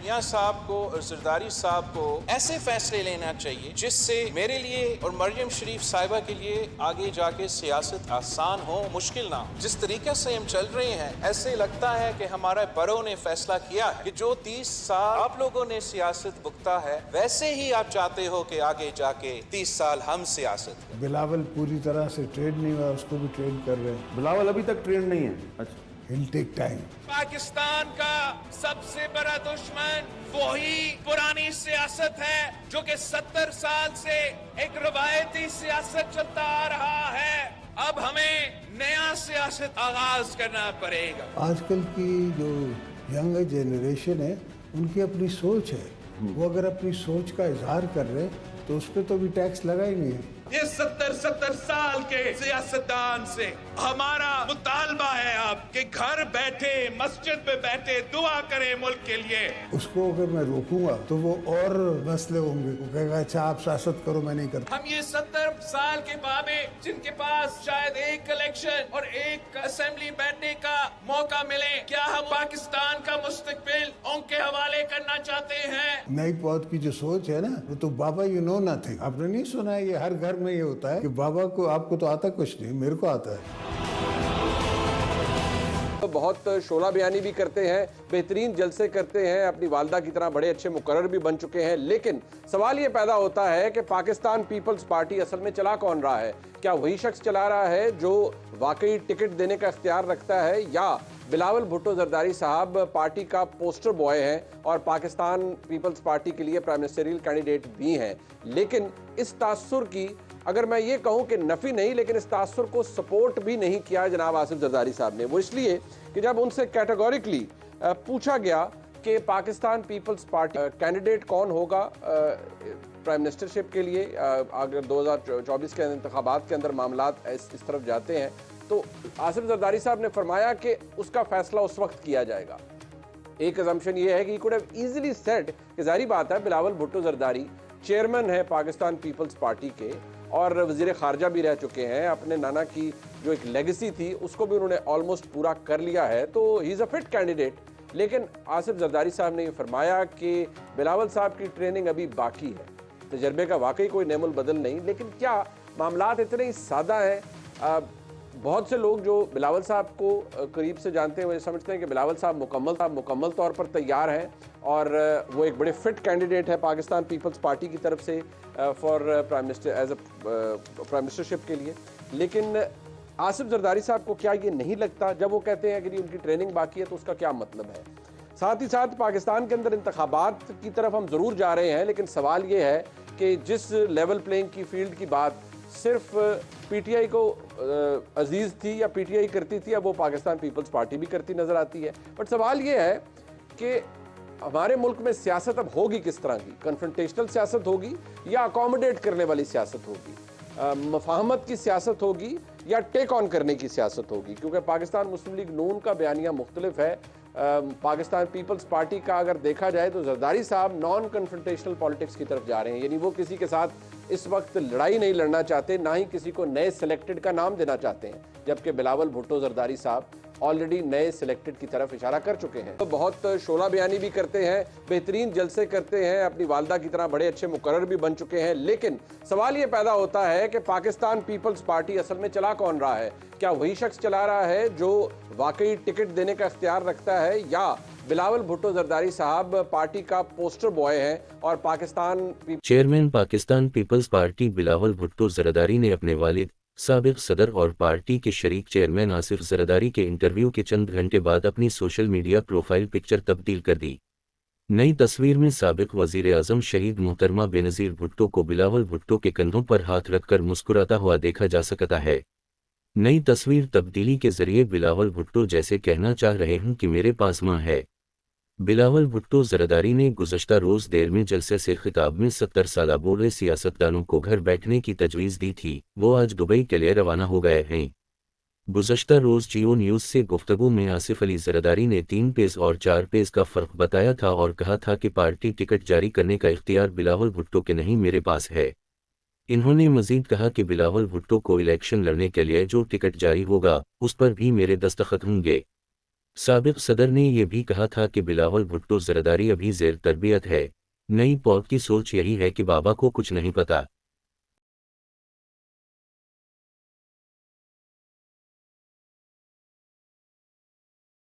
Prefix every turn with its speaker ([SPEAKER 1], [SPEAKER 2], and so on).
[SPEAKER 1] मियां साहब को और जरदारी साहब को ऐसे फैसले लेना चाहिए जिससे मेरे लिए और मरियम शरीफ साहिबा के लिए आगे जाके सियासत आसान हो, मुश्किल ना हो। जिस तरीके से हम चल रहे हैं, ऐसे लगता है कि हमारे बड़ों ने फैसला किया है कि जो 30 साल आप लोगों ने सियासत भुगता है, वैसे ही आप चाहते हो कि आगे जाके 30 साल हम सियासत।
[SPEAKER 2] बिलावल पूरी तरह से ट्रेंड नहीं हुआ, उसको भी ट्रेंड कर रहे हैं।
[SPEAKER 3] बिलावल अभी तक ट्रेंड नहीं है। अच्छा,
[SPEAKER 2] He'll take time.
[SPEAKER 4] पाकिस्तान का सबसे बड़ा दुश्मन वही पुरानी सियासत है जो कि 70 साल से एक रवायती सियासत चलता आ रहा है। अब हमें नया सियासत आगाज करना पड़ेगा।
[SPEAKER 2] आजकल की जो यंग जनरेशन है, उनकी अपनी सोच है। वो अगर अपनी सोच का इजहार कर रहे हैं तो उस पर तो भी टैक्स लगा ही नहीं है।
[SPEAKER 4] ये 70 साल के सियासतदान से हमारा मुतालबा है आप कि घर बैठे मस्जिद में बैठे दुआ करें मुल्क के लिए।
[SPEAKER 2] उसको अगर मैं रोकूंगा तो वो और मसले होंगे। वो कहेगा अच्छा आप सियासत करो, मैं नहीं करता।
[SPEAKER 4] हम ये 70 साल के बाबे जिनके पास शायद एक इलेक्शन और एक असेंबली बैठने का मौका मिले, क्या हम पाकिस्तान का मुस्तकबिल उनके हवाले करना चाहते हैं?
[SPEAKER 2] नई पौध की जो सोच है ना, वो तो बाबा यू नो नथिंग। आपने नहीं सुना है, ये हर घर में ये होता है कि बाबा को, आपको तो आता कुछ नहीं, मेरे को आता है।
[SPEAKER 5] तो बहुत शोला बयानी भी करते हैं, बेहतरीन जलसे करते हैं, अपनी वालदा की तरह बड़े अच्छे मुकर्रर भी बन चुके हैं। लेकिन सवाल ये पैदा होता है कि पाकिस्तान पीपल्स पार्टी असल में चला कौन रहा है? क्या वही शख्स चला रहा है जो वाकई टिकट देने का इख्तियार रखता है, या बिलावल भुट्टो जरदारी साहब पार्टी का पोस्टर बॉय हैं और पाकिस्तान पीपल्स पार्टी के लिए प्राइम मिनिस्टरियल कैंडिडेट भी हैं? लेकिन इस तासुर की, अगर मैं ये कहूं कि नफ़ी नहीं, लेकिन इस तासुर को सपोर्ट भी नहीं किया जनाब आसिफ जरदारी साहब ने। वो इसलिए कि जब उनसे कैटेगोरिकली पूछा गया कि पाकिस्तान पीपल्स पार्टी कैंडिडेट कौन होगा प्राइम मिनिस्टरशिप के लिए, अगर 2024 के इंतखाबात के अंदर मामलात इस तरफ जाते हैं, तो आसिफ जरदारी साहब ने फरमाया कि उसका फैसला उस वक्त किया जाएगा। एक अजम्पशन ये है कि कुड हैव इजीली सेड कि जाहिर बात है बिलावल भुट्टो जरदारी चेयरमैन है पाकिस्तान पीपल्स पार्टी के और वज़ीर ख़ारजा भी रह चुके हैं। अपने नाना की जो एक लेगेसी थी उसको भी उन्होंने ऑलमोस्ट पूरा कर लिया है, तो he is a fit candidate. लेकिन आसिफ जरदारी साहब ने ये फरमाया कि बिलावल साहब की ट्रेनिंग अभी बाकी है, तजर्बे का वाकई कोई नेमुल बदल नहीं। लेकिन क्या मामलात इतने ही सादा हैं? बहुत से लोग जो बिलावल साहब को करीब से जानते हैं वो समझते हैं कि बिलावल साहब मुकम्मल तौर पर तैयार हैं और वो एक बड़े फिट कैंडिडेट है पाकिस्तान पीपल्स पार्टी की तरफ से for prime minister as a prime ministership के लिए। लेकिन आसिफ जरदारी साहब को क्या ये नहीं लगता जब वो कहते हैं कि उनकी ट्रेनिंग बाकी है, तो उसका क्या मतलब है? साथ ही साथ पाकिस्तान के अंदर इंतखाबात की तरफ हम ज़रूर जा रहे हैं, लेकिन सवाल ये है कि जिस लेवल प्लेइंग की फील्ड की बात सिर्फ पीटीआई को अजीज थी या पीटीआई करती थी, अब वो पाकिस्तान पीपल्स पार्टी भी करती नजर आती है। बट सवाल ये है कि हमारे मुल्क में सियासत अब होगी किस तरह की? कन्फ्रंटेशनल सियासत होगी या अकोमोडेट करने वाली सियासत होगी? मफाहमत की सियासत होगी या टेक ऑन करने की सियासत होगी? क्योंकि पाकिस्तान मुस्लिम लीग नून का बयानिया मुख्तलिफ है। पाकिस्तान पीपल्स पार्टी का अगर देखा जाए तो जरदारी साहब नॉन कन्फ्रंटेशनल पॉलिटिक्स की तरफ जा रहे हैं, यानी वो किसी के साथ इस वक्त लड़ाई नहीं लड़ना चाहते, ना ही किसी को नए सिलेक्टेड का नाम देना चाहते हैं, जबकि बिलावल भुट्टो जरदारी साहब ऑलरेडी नए सिलेक्टेड की तरफ इशारा कर चुके हैं। तो बहुत शोला बयानी भी करते हैं, बेहतरीन जलसे करते हैं, अपनी वालदा की तरह बड़े अच्छे मुकर्रर भी बन चुके हैं। लेकिन सवाल ये पैदा होता है कि पाकिस्तान पीपल्स पार्टी असल में चला कौन रहा है? क्या वही शख्स चला रहा है जो वाकई टिकट देने का इख्तियार रखता है, या बिलावल भुट्टो जरदारी साहब पार्टी का पोस्टर बॉय हैं और पाकिस्तान
[SPEAKER 6] चेयरमैन पाकिस्तान पीपल्स पार्टी बिलावल भुट्टो जरदारी ने अपने वालिद साबिक सदर और पार्टी के शरीक चेयरमैन आसिफ जरदारी के इंटरव्यू के चंद घंटे बाद अपनी सोशल मीडिया प्रोफाइल पिक्चर तब्दील कर दी। नई तस्वीर में साबिक वजीर आजम शहीद मोहतरमा बेनज़ीर भुट्टो को बिलावल भुट्टो के कंधों पर हाथ रखकर मुस्कुराता हुआ देखा जा सकता है। नई तस्वीर तब्दीली के जरिए बिलावल भुट्टो जैसे कहना चाह रहे हूं कि मेरे पास मां है। बिलावल भुट्टो जरदारी ने गुज़श्ता रोज़ देर में जलसे से खिताब में 70 साला बोले सियासतदानों को घर बैठने की तजवीज़ दी थी, वो आज दुबई के लिए रवाना हो गए हैं। गुज़श्ता रोज़ जियो न्यूज़ से गुफ्तगू में आसिफ अली जरदारी ने 3 पेज और 4 पेज का फ़र्क बताया था और कहा था कि पार्टी टिकट जारी करने का इख्तियार बिलावल भुट्टो के नहीं मेरे पास है। इन्होंने मजीद कहा कि बिलावल भुट्टो को इलेक्शन लड़ने के लिए जो टिकट जारी होगा उस पर भी मेरे दस्तखत होंगे। साबिक सदर ने यह भी कहा था कि बिलावल भुट्टो जरदारी अभी जेर तरबियत है। नई पौध की सोच यही है कि बाबा को कुछ नहीं पता।